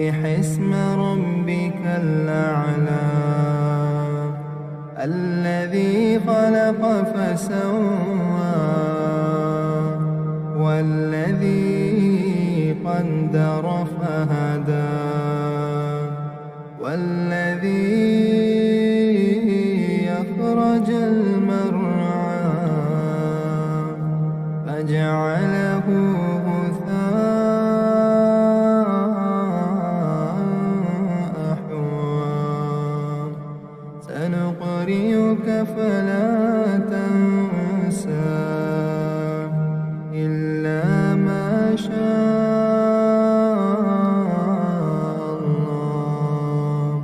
اسم ربك الأعلى الذي خلق فسوى والذي قدر فهدى والذي أخرج المرعى فجعله سنقرئك فلا تنسى إلا ما شاء الله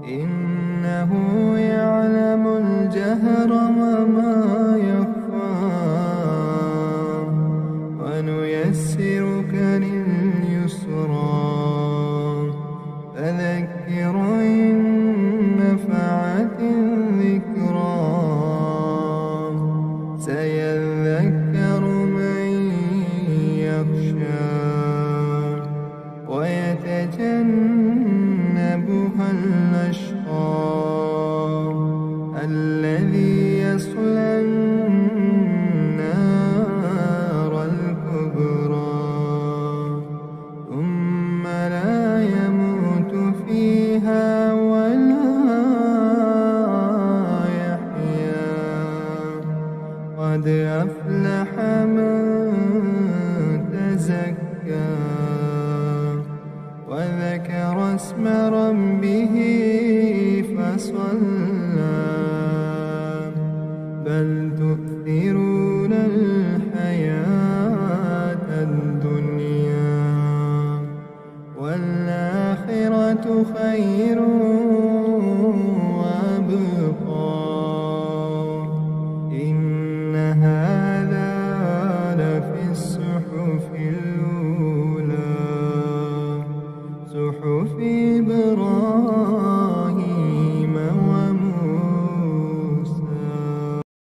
إنه يعلم الجهر وما يخفى ونيسرك لليسرى فذكر إن نفعت الذكرى سيذكر من يخشى ويتجنبها الأشقى الذي يصلى النار الكبرى ثم لا يموت فيها قد أفلح من تزكى وذكر اسم ربه فصلى بل تؤثرون الحياة الدنيا والآخرة خير وأبقى